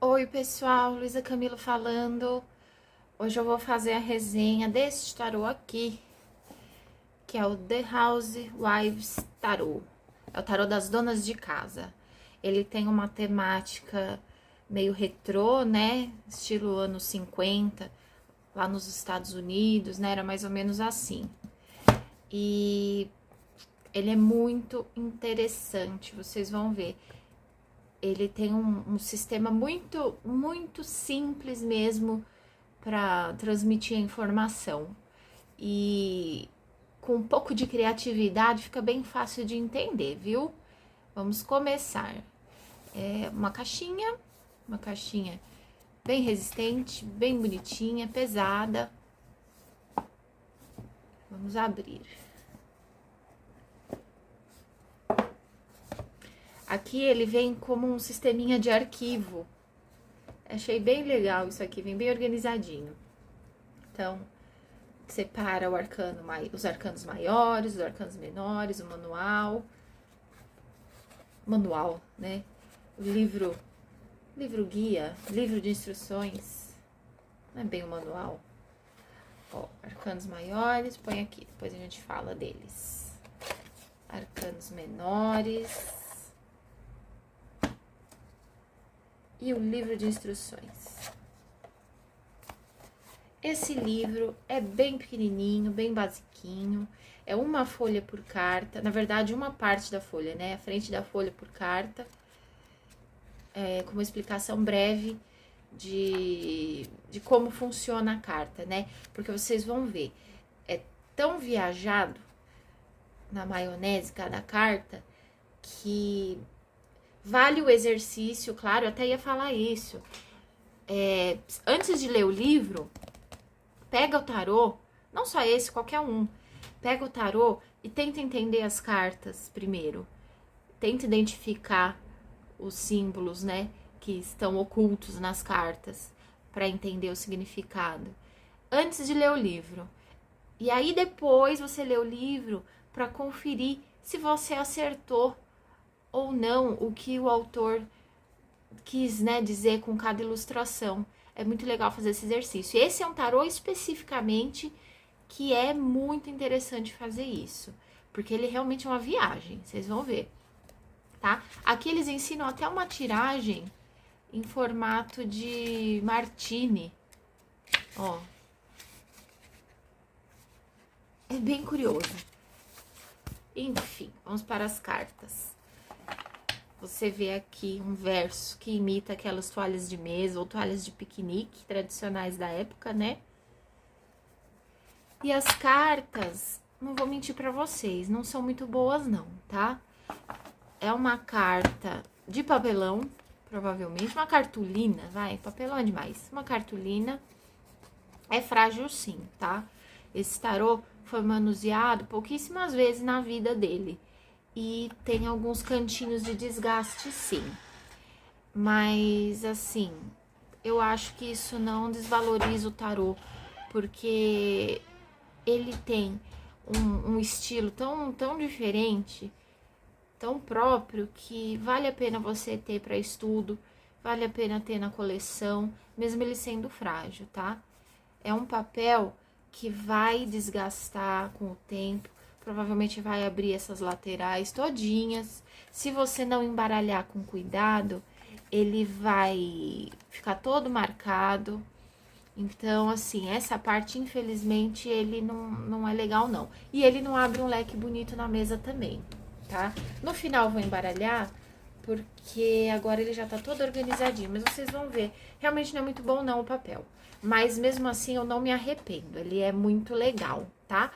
Oi pessoal, Luísa Camilo falando. Hoje eu vou fazer a resenha desse tarô aqui, que é o The Housewives Tarot. É o tarô das donas de casa. Ele tem uma temática meio retrô, né? Estilo anos 50, lá nos Estados Unidos, né? Era mais ou menos assim. E ele é muito interessante, vocês vão ver. Ele tem um sistema muito simples mesmo para transmitir a informação. E com um pouco de criatividade fica bem fácil de entender, viu? Vamos começar. É uma caixinha bem resistente, bem bonitinha, pesada. Vamos abrir. Aqui ele vem como um sisteminha de arquivo. Achei bem legal isso aqui, vem bem organizadinho. Então, separa os arcanos maiores, os arcanos menores, o manual, né? O livro guia, livro de instruções, não é bem o manual. Ó, arcanos maiores, põe aqui, depois a gente fala deles. Arcanos menores. E o livro de instruções. Esse livro é bem pequenininho, bem basiquinho. É uma folha por carta, na verdade uma parte da folha, né? A frente da folha por carta. Com uma explicação breve de como funciona a carta, né? Porque vocês vão ver, é tão viajado na maionese cada carta que vale o exercício, claro, eu até ia falar isso. Antes de ler o livro, pega o tarô, não só esse, qualquer um. Pega o tarô e tenta entender as cartas primeiro. Tenta identificar os símbolos, né, que estão ocultos nas cartas, para entender o significado. Antes de ler o livro. E aí depois você lê o livro para conferir se você acertou ou não o que o autor quis, né, dizer com cada ilustração. É muito legal fazer esse exercício. Esse é um tarô especificamente que é muito interessante fazer isso, porque ele realmente é uma viagem, vocês vão ver, tá? Aqui eles ensinam até uma tiragem em formato de martini, ó. É bem curioso. Enfim, vamos para as cartas. Você vê aqui um verso que imita aquelas toalhas de mesa ou toalhas de piquenique tradicionais da época, né? E as cartas, não vou mentir pra vocês, não são muito boas não, tá? É uma carta de papelão, provavelmente, uma cartolina, vai, papelão é demais. Uma cartolina é frágil sim, tá? Esse tarô foi manuseado pouquíssimas vezes na vida dele. E tem alguns cantinhos de desgaste, sim. Mas, assim, eu acho que isso não desvaloriza o tarô, porque ele tem um estilo tão diferente, tão próprio, que vale a pena você ter para estudo, vale a pena ter na coleção, mesmo ele sendo frágil, tá? É um papel que vai desgastar com o tempo, provavelmente vai abrir essas laterais todinhas. Se você não embaralhar com cuidado, ele vai ficar todo marcado. Então, assim, essa parte, infelizmente, ele não é legal, não. E ele não abre um leque bonito na mesa também, tá? No final, eu vou embaralhar, porque agora ele já tá todo organizadinho. Mas vocês vão ver, realmente não é muito bom, não, o papel. Mas, mesmo assim, eu não me arrependo. Ele é muito legal, tá?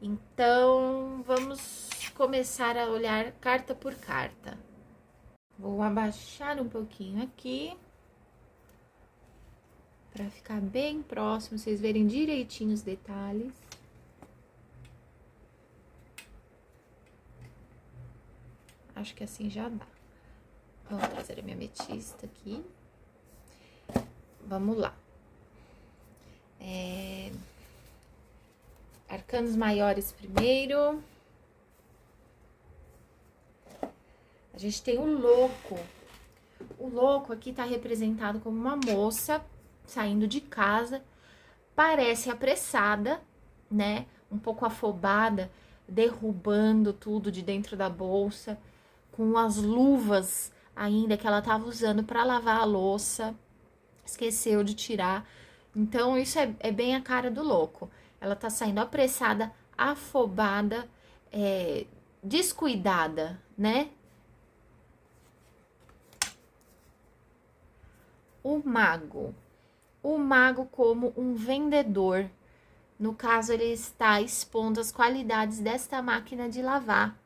Então, vamos começar a olhar carta por carta. Vou abaixar um pouquinho aqui, para ficar bem próximo, vocês verem direitinho os detalhes. Acho que assim já dá. Vou trazer a minha ametista aqui. Vamos lá. Arcanos maiores primeiro. A gente tem o louco. O louco aqui tá representado como uma moça saindo de casa, parece apressada, né? Um pouco afobada, derrubando tudo de dentro da bolsa, com as luvas ainda que ela tava usando para lavar a louça, esqueceu de tirar. Então, isso é bem a cara do louco. Ela tá saindo apressada, afobada, descuidada, né? O mago. O mago como um vendedor. No caso, ele está expondo as qualidades desta máquina de lavar.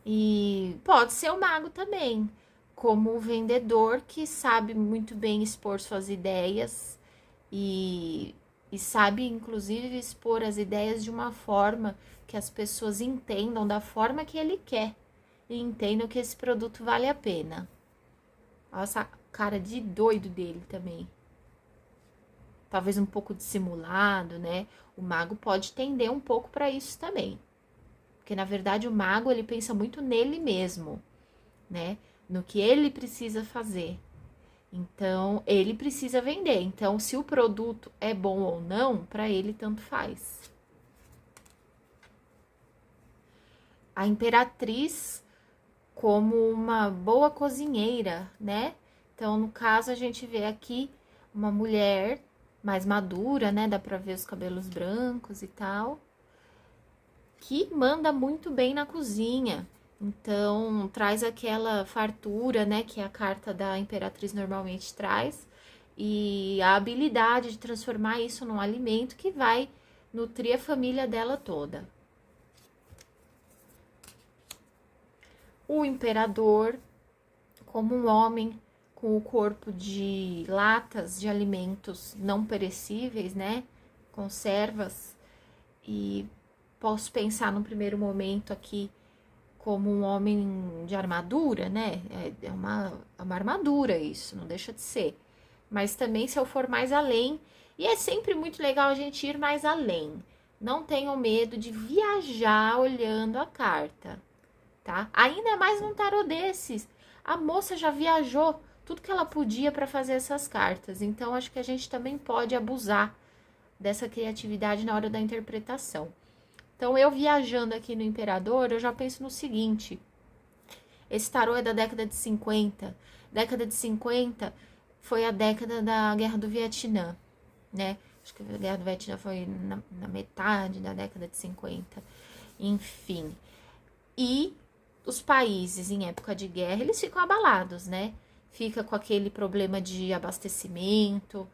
E pode ser o mago também, como um vendedor que sabe muito bem expor suas ideias e sabe, inclusive, expor as ideias de uma forma que as pessoas entendam da forma que ele quer e entendam que esse produto vale a pena. Olha essa cara de doido dele também. Talvez um pouco dissimulado, né? O mago pode tender um pouco para isso também. Porque, na verdade, o mago, ele pensa muito nele mesmo, né? No que ele precisa fazer. Então, ele precisa vender. Então, se o produto é bom ou não, para ele tanto faz. A imperatriz como uma boa cozinheira, né? Então, no caso, a gente vê aqui uma mulher mais madura, né? Dá pra ver os cabelos brancos e tal, que manda muito bem na cozinha. Então, traz aquela fartura, né, que a carta da imperatriz normalmente traz, e a habilidade de transformar isso num alimento que vai nutrir a família dela toda. O imperador, como um homem com o corpo de latas de alimentos não perecíveis, né, conservas, e posso pensar num primeiro momento aqui como um homem de armadura, né? É uma armadura isso, não deixa de ser. Mas também se eu for mais além, e é sempre muito legal a gente ir mais além. Não tenham medo de viajar olhando a carta, tá? Ainda mais num tarô desses. A moça já viajou tudo que ela podia para fazer essas cartas. Então acho que a gente também pode abusar dessa criatividade na hora da interpretação. Então, eu viajando aqui no Imperador, eu já penso no seguinte: esse tarô é da década de 50. Década de 50 foi a década da Guerra do Vietnã, né? Acho que a Guerra do Vietnã foi na metade da década de 50. Enfim. E os países em época de guerra, eles ficam abalados, né? Fica com aquele problema de abastecimento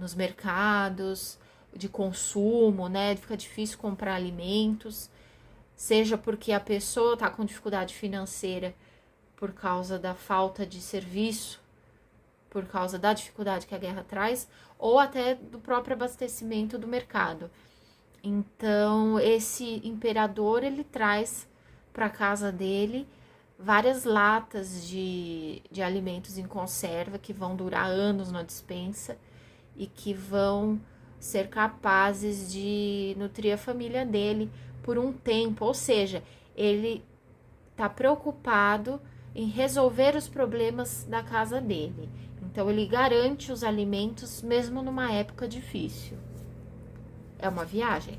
nos mercados, de consumo, né? Fica difícil comprar alimentos, seja porque a pessoa tá com dificuldade financeira por causa da falta de serviço, por causa da dificuldade que a guerra traz, ou até do próprio abastecimento do mercado. Então, esse imperador, ele traz para casa dele várias latas de alimentos em conserva que vão durar anos na despensa e que vão ser capazes de nutrir a família dele por um tempo, ou seja, ele está preocupado em resolver os problemas da casa dele. Então ele garante os alimentos mesmo numa época difícil. É uma viagem,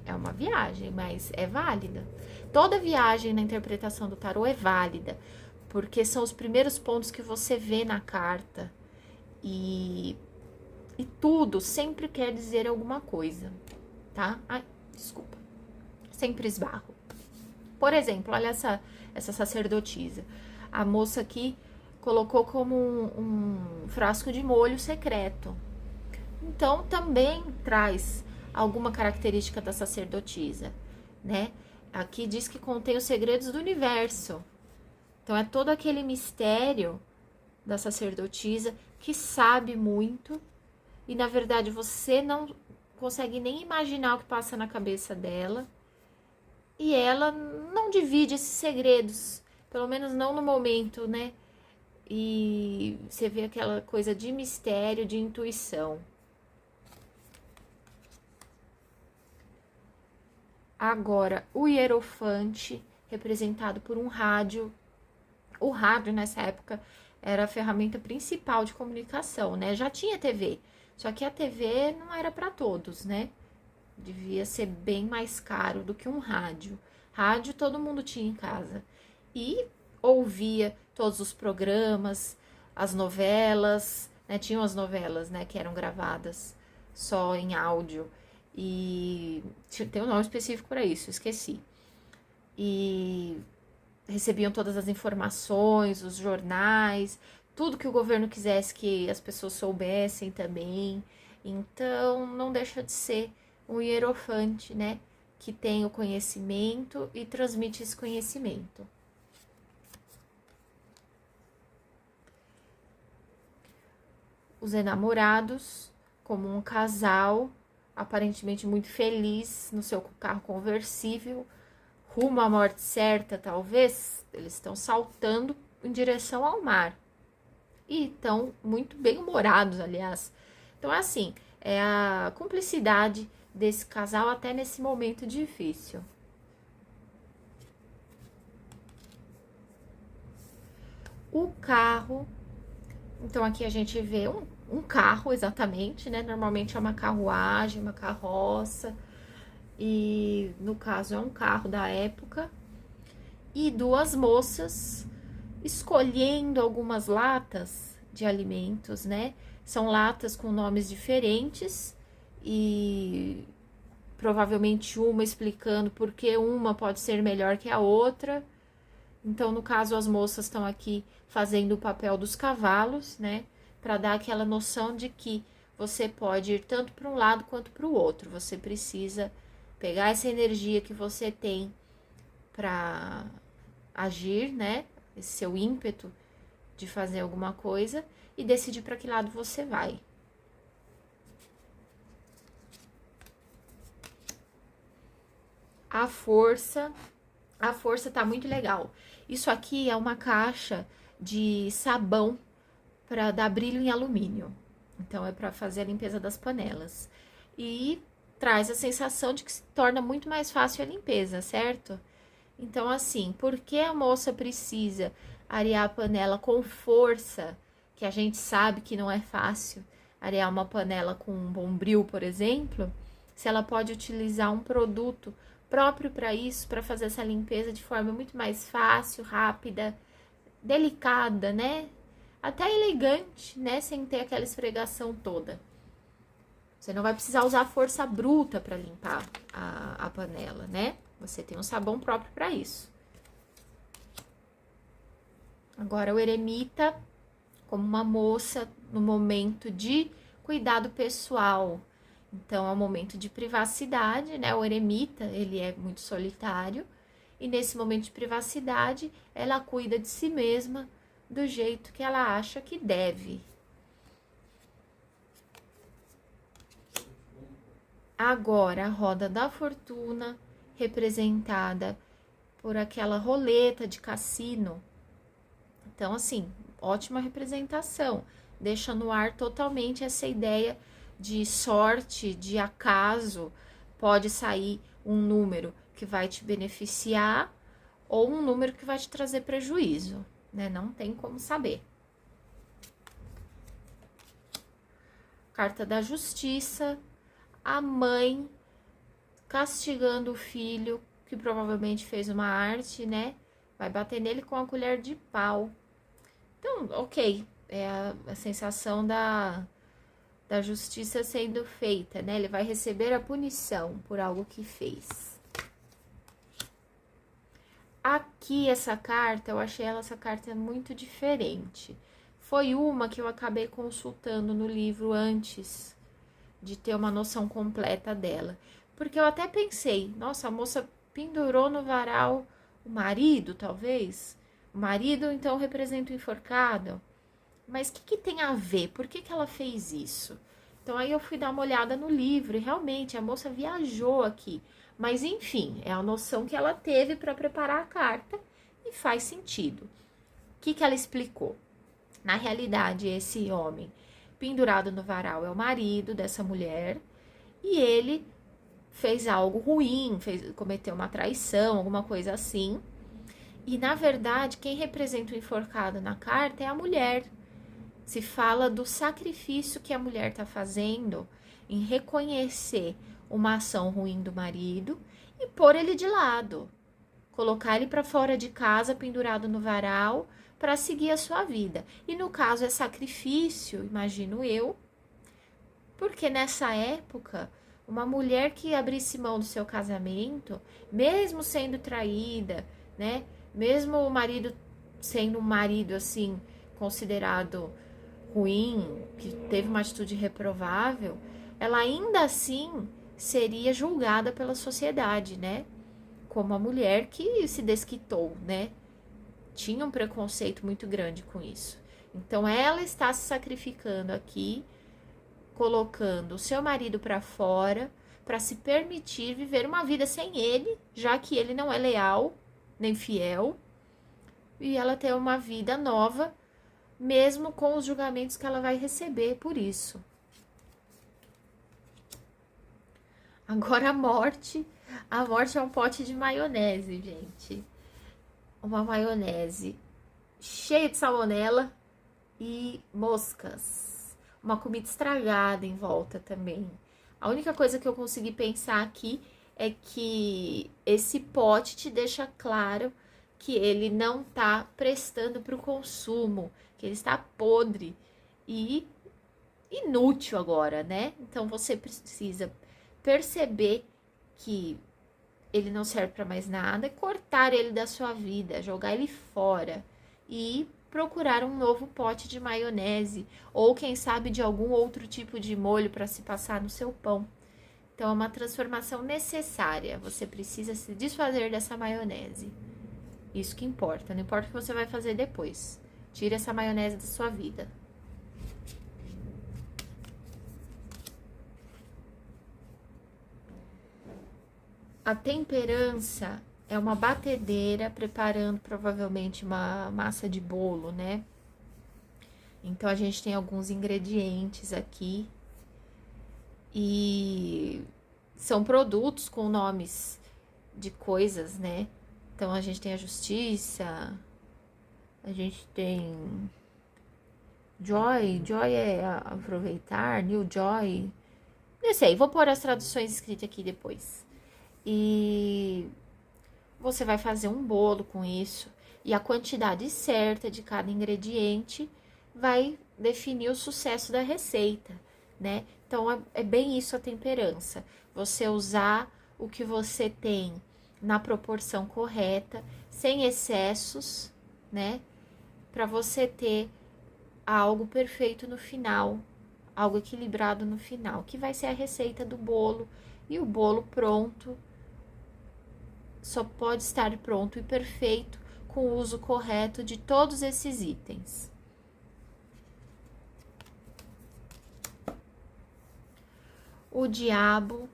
mas é válida. Toda viagem na interpretação do tarô é válida, porque são os primeiros pontos que você vê na carta. E tudo sempre quer dizer alguma coisa, tá? Ai, desculpa. Sempre esbarro. Por exemplo, olha essa sacerdotisa. A moça aqui colocou como um frasco de molho secreto. Então, também traz alguma característica da sacerdotisa, né? Aqui diz que contém os segredos do universo. Então, é todo aquele mistério da sacerdotisa que sabe muito e, na verdade, você não consegue nem imaginar o que passa na cabeça dela. E ela não divide esses segredos, pelo menos não no momento, né? E você vê aquela coisa de mistério, de intuição. Agora, o hierofante, representado por um rádio. O rádio, nessa época, era a ferramenta principal de comunicação, né? Já tinha TV, só que a TV não era para todos, né? Devia ser bem mais caro do que um rádio. Rádio todo mundo tinha em casa. E ouvia todos os programas, as novelas, né? Tinham as novelas, né, que eram gravadas só em áudio. E tem um nome específico para isso, esqueci. E recebiam todas as informações, os jornais, tudo que o governo quisesse que as pessoas soubessem também. Então, não deixa de ser um hierofante, né? Que tem o conhecimento e transmite esse conhecimento. Os enamorados, como um casal, aparentemente muito feliz no seu carro conversível, rumo à morte certa, talvez, eles estão saltando em direção ao mar. E estão muito bem-humorados, aliás. Então, assim, é a cumplicidade desse casal até nesse momento difícil. O carro. Então, aqui a gente vê um carro, exatamente, né? Normalmente é uma carruagem, uma carroça. E, no caso, é um carro da época. E duas moças escolhendo algumas latas de alimentos, né? São latas com nomes diferentes e provavelmente uma explicando por que uma pode ser melhor que a outra. Então, no caso, as moças estão aqui fazendo o papel dos cavalos, né? Para dar aquela noção de que você pode ir tanto para um lado quanto para o outro. Você precisa pegar essa energia que você tem para agir, né? Esse seu ímpeto de fazer alguma coisa e decidir para que lado você vai. A força tá muito legal. Isso aqui é uma caixa de sabão para dar brilho em alumínio. Então é para fazer a limpeza das panelas. E traz a sensação de que se torna muito mais fácil a limpeza, certo? Então, assim, por que a moça precisa arear a panela com força, que a gente sabe que não é fácil arear uma panela com um bombril, por exemplo, se ela pode utilizar um produto próprio para isso, para fazer essa limpeza de forma muito mais fácil, rápida, delicada, né? Até elegante, né? Sem ter aquela esfregação toda. Você não vai precisar usar força bruta para limpar a panela, né? Você tem um sabão próprio para isso. Agora, o eremita, como uma moça no momento de cuidado pessoal. Então, é um momento de privacidade, né? O eremita, ele é muito solitário. E nesse momento de privacidade, ela cuida de si mesma do jeito que ela acha que deve. Agora, a roda da fortuna, representada por aquela roleta de cassino. Então, assim, ótima representação. Deixa no ar totalmente essa ideia de sorte, de acaso. Pode sair um número que vai te beneficiar ou um número que vai te trazer prejuízo, né? Não tem como saber. Carta da Justiça, a mãe castigando o filho, que provavelmente fez uma arte, né? Vai bater nele com a colher de pau. Então, ok, é a sensação da justiça sendo feita, né? Ele vai receber a punição por algo que fez. Aqui, essa carta, eu achei essa carta muito diferente. Foi uma que eu acabei consultando no livro antes de ter uma noção completa dela. Porque eu até pensei, nossa, a moça pendurou no varal o marido, talvez? O marido, então, representa o enforcado. Mas o que tem a ver? Por que ela fez isso? Então, aí eu fui dar uma olhada no livro e, realmente, a moça viajou aqui. Mas, enfim, é a noção que ela teve para preparar a carta e faz sentido. O que ela explicou? Na realidade, esse homem pendurado no varal é o marido dessa mulher e ele fez algo ruim, cometeu uma traição, alguma coisa assim. E, na verdade, quem representa o enforcado na carta é a mulher. Se fala do sacrifício que a mulher está fazendo em reconhecer uma ação ruim do marido e pôr ele de lado. Colocar ele para fora de casa, pendurado no varal, para seguir a sua vida. E no caso é sacrifício, imagino eu, porque nessa época, uma mulher que abrisse mão do seu casamento, mesmo sendo traída, né? Mesmo o marido sendo um marido assim, considerado ruim, que teve uma atitude reprovável, ela ainda assim seria julgada pela sociedade, né? Como a mulher que se desquitou, né? Tinha um preconceito muito grande com isso. Então ela está se sacrificando aqui, colocando o seu marido para fora, para se permitir viver uma vida sem ele, já que ele não é leal nem fiel, e ela ter uma vida nova, mesmo com os julgamentos que ela vai receber por isso. Agora a morte é um pote de maionese, gente. Uma maionese cheia de salmonela e moscas. Uma comida estragada em volta também. A única coisa que eu consegui pensar aqui é que esse pote te deixa claro que ele não tá prestando para o consumo, que ele está podre e inútil agora, né? Então você precisa perceber que ele não serve para mais nada, cortar ele da sua vida, jogar ele fora e procurar um novo pote de maionese ou quem sabe de algum outro tipo de molho para se passar no seu pão. Então é uma transformação necessária. Você precisa se desfazer dessa maionese. Isso que importa, não importa o que você vai fazer depois. Tire essa maionese da sua vida. A temperança é uma batedeira preparando provavelmente uma massa de bolo, né? Então a gente tem alguns ingredientes aqui e são produtos com nomes de coisas, né? Então a gente tem a justiça, a gente tem joy é aproveitar, new joy, não sei, vou pôr as traduções escritas aqui depois. E você vai fazer um bolo com isso e a quantidade certa de cada ingrediente vai definir o sucesso da receita, né? Então é bem isso a temperança. Você usar o que você tem na proporção correta, sem excessos, né? Para você ter algo perfeito no final, algo equilibrado no final, que vai ser a receita do bolo. E o bolo pronto só pode estar pronto e perfeito com o uso correto de todos esses itens. O diabo,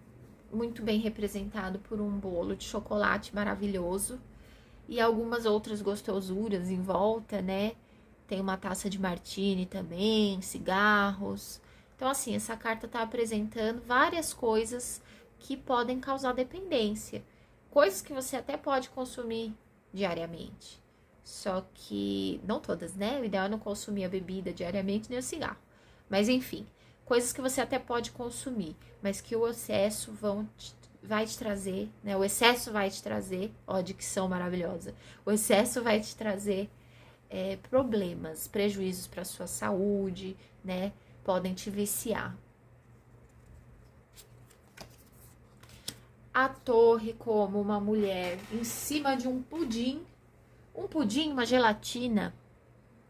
muito bem representado por um bolo de chocolate maravilhoso e algumas outras gostosuras em volta, né? Tem uma taça de martini também, cigarros. Então, assim, essa carta tá apresentando várias coisas que podem causar dependência. Coisas que você até pode consumir diariamente. Só que, não todas, né? O ideal é não consumir a bebida diariamente, nem o cigarro. Mas, enfim, coisas que você até pode consumir, mas que o excesso vai te trazer, né? O excesso vai te trazer, ó, dicção maravilhosa. O excesso vai te trazer problemas, prejuízos para sua saúde, né? Podem te viciar. A torre como uma mulher em cima de um pudim, uma gelatina,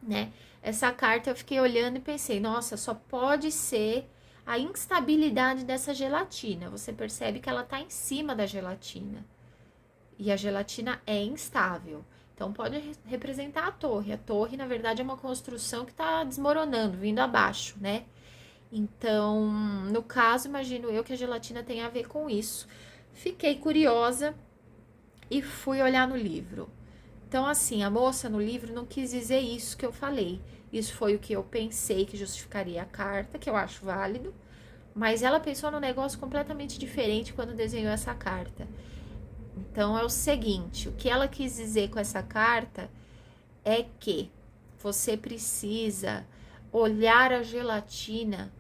né? Essa carta eu fiquei olhando e pensei, nossa, só pode ser a instabilidade dessa gelatina. Você percebe que ela tá em cima da gelatina. E a gelatina é instável. Então, pode representar a torre. A torre, na verdade, é uma construção que tá desmoronando, vindo abaixo, né? Então, no caso, imagino eu que a gelatina tem a ver com isso. Fiquei curiosa e fui olhar no livro. Então, assim, a moça no livro não quis dizer isso que eu falei. Isso foi o que eu pensei que justificaria a carta, que eu acho válido. Mas ela pensou num negócio completamente diferente quando desenhou essa carta. Então, é o seguinte, o que ela quis dizer com essa carta é que você precisa olhar a gelatina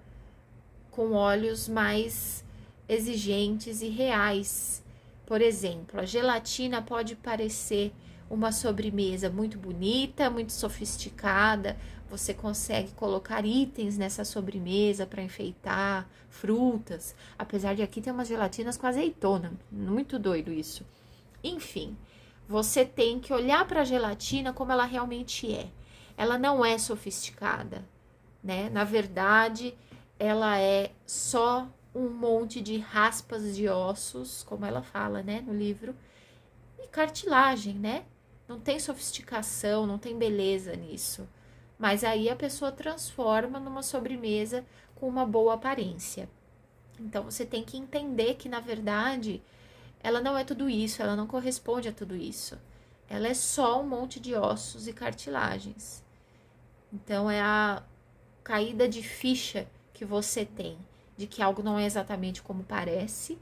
com olhos mais exigentes e reais. Por exemplo, a gelatina pode parecer uma sobremesa muito bonita, muito sofisticada. Você consegue colocar itens nessa sobremesa para enfeitar, frutas. Apesar de aqui ter umas gelatinas com azeitona. Muito doido isso. Enfim, você tem que olhar para a gelatina como ela realmente é. Ela não é sofisticada, né? Na verdade, ela é só um monte de raspas de ossos, como ela fala, né, no livro, e cartilagem, né? Não tem sofisticação, não tem beleza nisso. Mas aí a pessoa transforma numa sobremesa com uma boa aparência. Então você tem que entender que, na verdade, ela não é tudo isso, ela não corresponde a tudo isso. Ela é só um monte de ossos e cartilagens. Então é a caída de ficha que você tem de que algo não é exatamente como parece,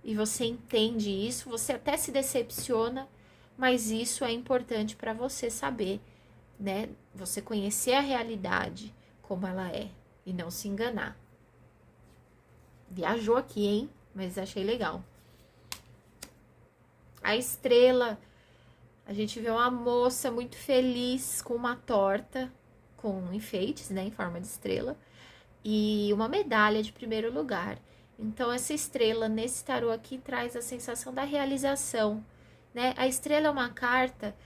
e você entende isso, você até se decepciona, mas isso é importante para você saber, né? Você conhecer a realidade como ela é e não se enganar. Viajou aqui, hein? Mas achei legal. A estrela, a gente vê uma moça muito feliz com uma torta com enfeites, né, em forma de estrela, e uma medalha de primeiro lugar. Então, essa estrela nesse tarô aqui traz a sensação da realização, né? A estrela é uma carta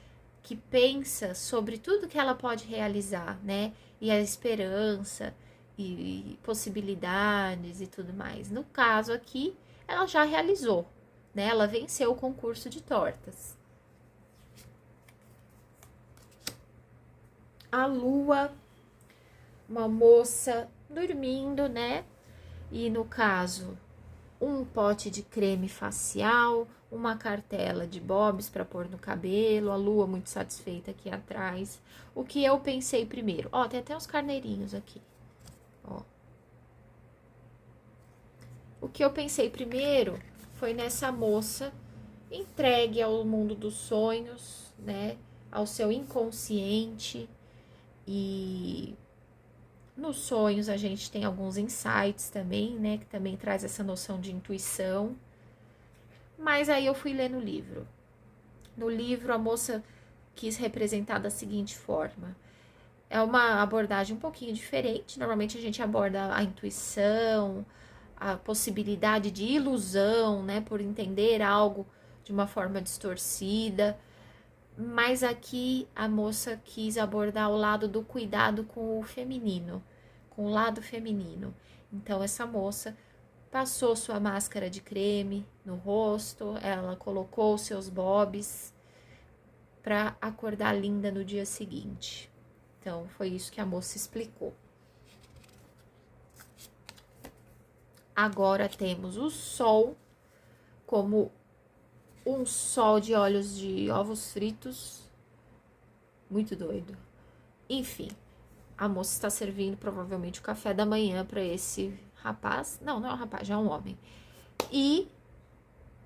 que pensa sobre tudo que ela pode realizar, né? E a esperança e possibilidades e tudo mais. No caso aqui, ela já realizou, né? Ela venceu o concurso de tortas. A lua, uma moça dormindo, né? E no caso, um pote de creme facial, uma cartela de bobs para pôr no cabelo, a lua muito satisfeita aqui atrás. O que eu pensei primeiro? Ó, tem até uns carneirinhos aqui. Ó. O que eu pensei primeiro foi nessa moça entregue ao mundo dos sonhos, né? Ao seu inconsciente. E nos sonhos a gente tem alguns insights também, né? Que também traz essa noção de intuição. Mas aí eu fui ler no livro. No livro, a moça quis representar da seguinte forma. É uma abordagem um pouquinho diferente. Normalmente a gente aborda a intuição, a possibilidade de ilusão, né? Por entender algo de uma forma distorcida. Mas aqui a moça quis abordar o lado do cuidado com o feminino, com o lado feminino. Então, essa moça passou sua máscara de creme no rosto, ela colocou seus bobs para acordar linda no dia seguinte. Então, foi isso que a moça explicou. Agora temos o sol como um sol de olhos de ovos fritos. Muito doido. Enfim, a moça está servindo provavelmente o café da manhã para esse rapaz. Não, não é um rapaz, já é um homem. E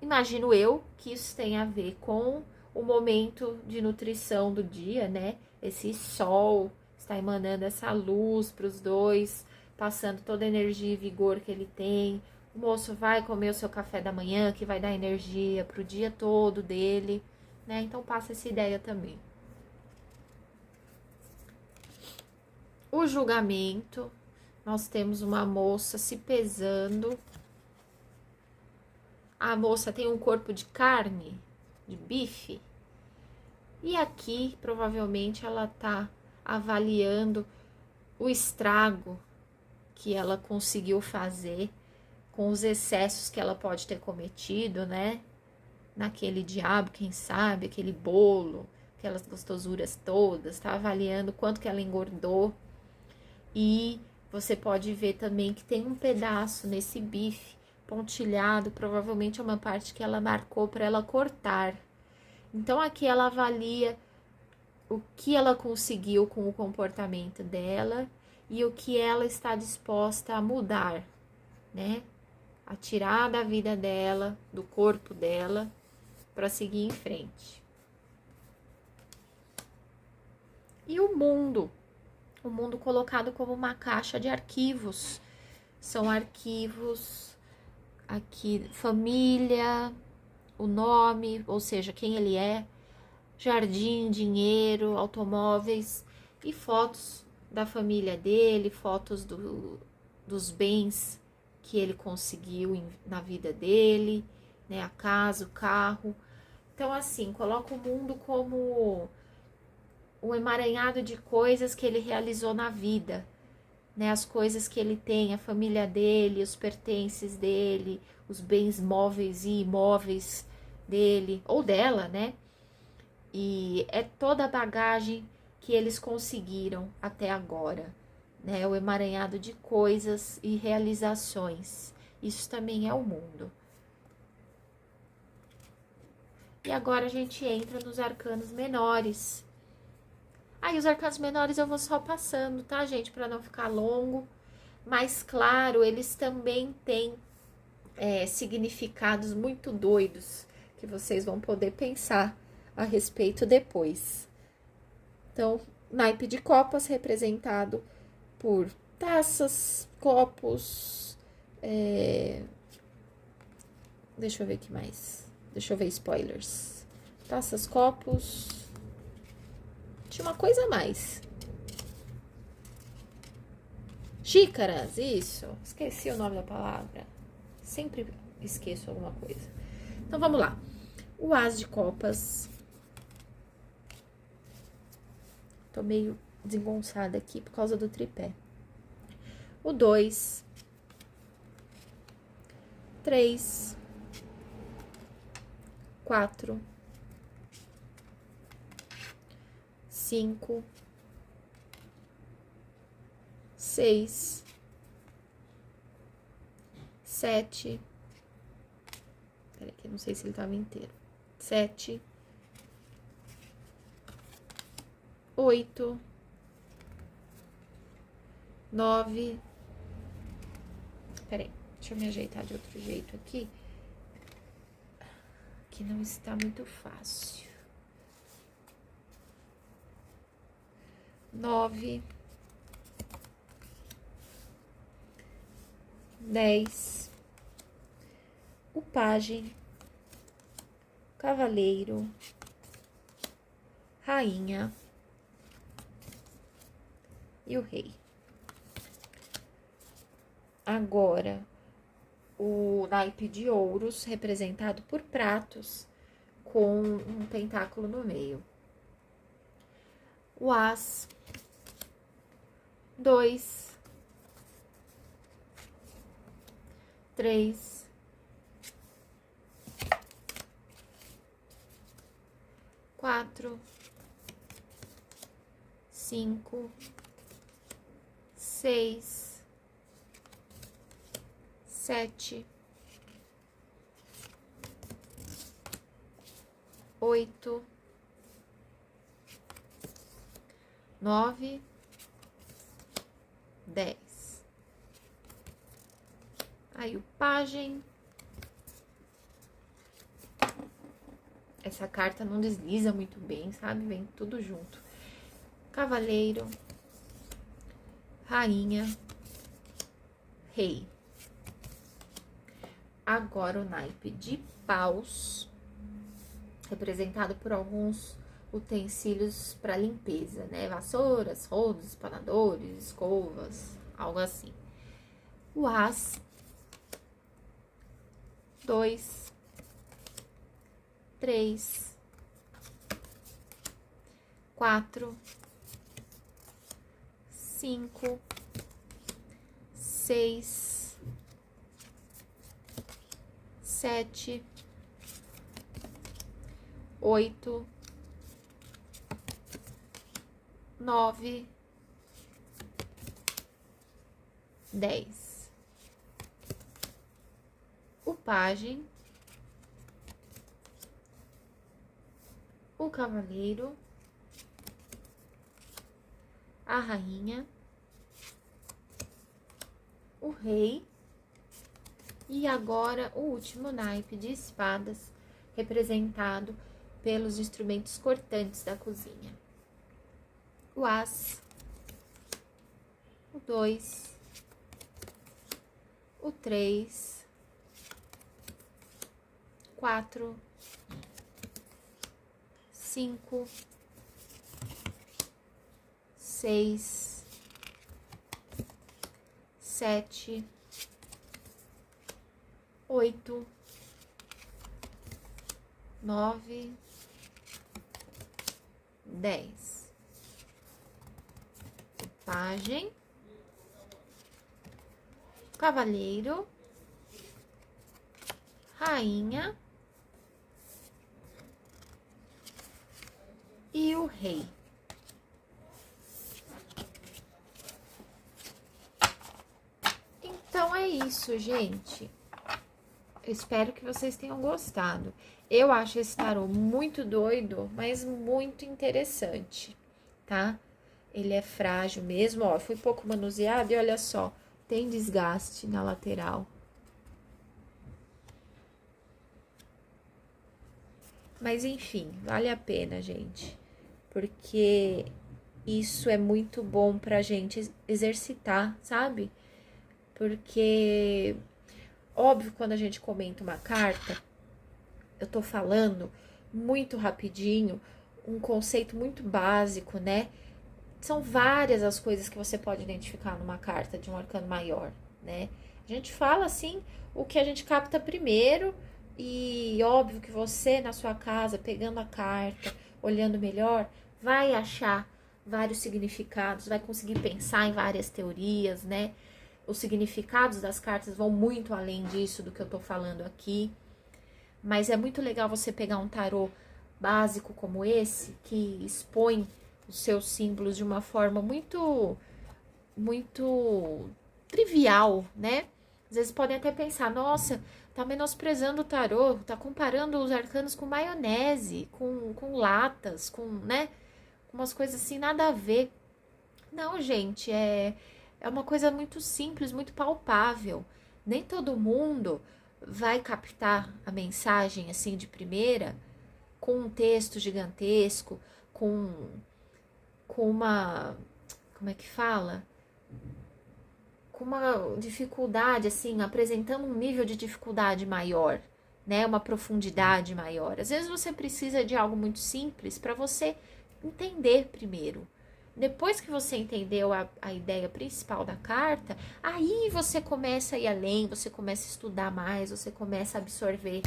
imagino eu que isso tem a ver com o momento de nutrição do dia, né? Esse sol está emanando essa luz para os dois, passando toda a energia e vigor que ele tem. O moço vai comer o seu café da manhã, que vai dar energia pro dia todo dele, né? Então passa essa ideia também. O julgamento, nós temos uma moça se pesando. A moça tem um corpo de carne, de bife. E aqui, provavelmente, ela tá avaliando o estrago que ela conseguiu fazer com os excessos que ela pode ter cometido, né? Naquele diabo, quem sabe, aquele bolo, aquelas gostosuras todas, tá avaliando quanto que ela engordou. E você pode ver também que tem um pedaço nesse bife pontilhado, provavelmente é uma parte que ela marcou para ela cortar. Então aqui ela avalia o que ela conseguiu com o comportamento dela e o que ela está disposta a mudar, né? A tirar da vida dela, do corpo dela, para seguir em frente. E o mundo colocado como uma caixa de arquivos. São arquivos aqui, família, o nome, ou seja, quem ele é, jardim, dinheiro, automóveis e fotos da família dele, fotos dos bens que ele conseguiu na vida dele, né? A casa, o carro. Então, assim, coloca o mundo como um emaranhado de coisas que ele realizou na vida, né? As coisas que ele tem, a família dele, os pertences dele, os bens móveis e imóveis dele ou dela, né? E é toda a bagagem que eles conseguiram até agora, né? O emaranhado de coisas e realizações. Isso também é o mundo. E agora a gente entra nos arcanos menores. Aí os arcanos menores eu vou só passando, tá, gente? Para não ficar longo. Mas, claro, eles também têm significados muito doidos que vocês vão poder pensar a respeito depois. Então, naipe de copas representado por taças, copos. Deixa eu ver o que mais. Deixa eu ver spoilers. Taças, copos. Tinha uma coisa a mais. Xícaras, isso. Esqueci o nome da palavra. Sempre esqueço alguma coisa. Então, vamos lá. O As de Copas. Tô meio desengonçada aqui por causa do tripé. O 2. 3. 4. 5. 6. 7. Peraí, que eu não sei se ele tava inteiro. 7. 8. 9. Peraí, deixa eu me ajeitar de outro jeito aqui. Que não está muito fácil. 9. 10. O pajem, cavaleiro, rainha e o rei. Agora, o naipe de ouros, representado por pratos, com um pentáculo no meio. O as, 2, 3, 4, 5, 6, 7, 8, 9, 10. Aí o pajem. Essa carta não desliza muito bem, sabe? Vem tudo junto. Cavaleiro, rainha, rei. Agora o naipe de paus, representado por alguns utensílios para limpeza, né? Vassouras, rodos, espanadores, escovas, algo assim. O as, 2, 3, 4, 5, 6, 7, 8, 9, 10. O pajem, o cavaleiro, a rainha, o rei e agora o último naipe de espadas, representado pelos instrumentos cortantes da cozinha. O as, o 2, o 3, 4, 5, 6, 7, 8, 9, 10. Pajem, cavaleiro, rainha e o rei. Então é isso, gente. Eu espero que vocês tenham gostado. Eu acho esse tarô muito doido, mas muito interessante, tá? Ele é frágil mesmo, ó, foi pouco manuseado e olha só, tem desgaste na lateral. Mas enfim, vale a pena, gente, porque isso é muito bom pra gente exercitar, sabe? Porque, óbvio, quando a gente comenta uma carta, eu tô falando muito rapidinho, um conceito muito básico, né? São várias as coisas que você pode identificar numa carta de um arcano maior, né? A gente fala, assim, o que a gente capta primeiro e óbvio que você, na sua casa, pegando a carta, olhando melhor, vai achar vários significados, vai conseguir pensar em várias teorias, né? Os significados das cartas vão muito além disso do que eu tô falando aqui. Mas é muito legal você pegar um tarô básico como esse, que expõe os seus símbolos de uma forma muito trivial, né? Às vezes podem até pensar, nossa, tá menosprezando o tarô, tá comparando os arcanos com maionese, com latas, com, né? Umas coisas assim, nada a ver. Não, gente, é uma coisa muito simples, muito palpável. Nem todo mundo vai captar a mensagem assim de primeira, com um texto gigantesco, com uma, como é que fala? Com uma dificuldade, assim, apresentando um nível de dificuldade maior, né? Uma profundidade maior. Às vezes você precisa de algo muito simples para você entender primeiro. Depois que você entendeu a ideia principal da carta, aí você começa a ir além, você começa a estudar mais, você começa a absorver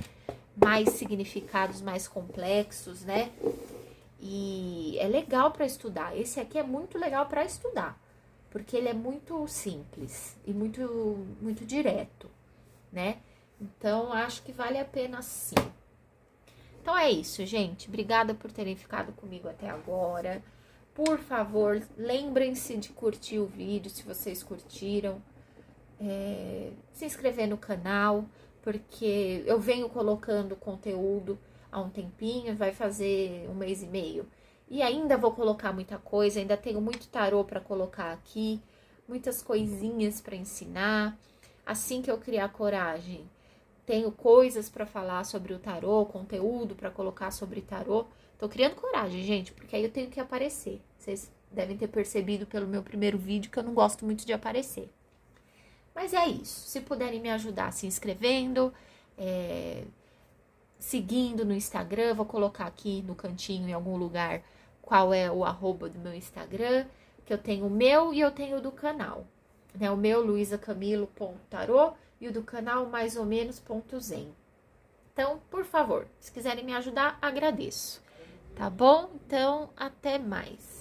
mais significados mais complexos, né? E é legal para estudar. Esse aqui é muito legal para estudar, porque ele é muito simples e muito direto, né? Então, acho que vale a pena sim. Então é isso, gente. Obrigada por terem ficado comigo até agora. Por favor, lembrem-se de curtir o vídeo, se vocês curtiram. Se inscrever no canal, porque eu venho colocando conteúdo há um tempinho, vai fazer 1 mês e meio. E ainda vou colocar muita coisa, ainda tenho muito tarô para colocar aqui, muitas coisinhas para ensinar. Assim que eu criar coragem, tenho coisas para falar sobre o tarô, conteúdo para colocar sobre tarô. Tô criando coragem, gente, porque aí eu tenho que aparecer. Vocês devem ter percebido pelo meu primeiro vídeo que eu não gosto muito de aparecer. Mas é isso. Se puderem me ajudar se inscrevendo, seguindo no Instagram, vou colocar aqui no cantinho, em algum lugar, qual é o @ do meu Instagram, que eu tenho o meu e eu tenho o do canal. Né? O meu, luisacamilo.tarô, e o do canal, mais ou menos.zen. Então, por favor, se quiserem me ajudar, agradeço. Tá bom? Então, até mais.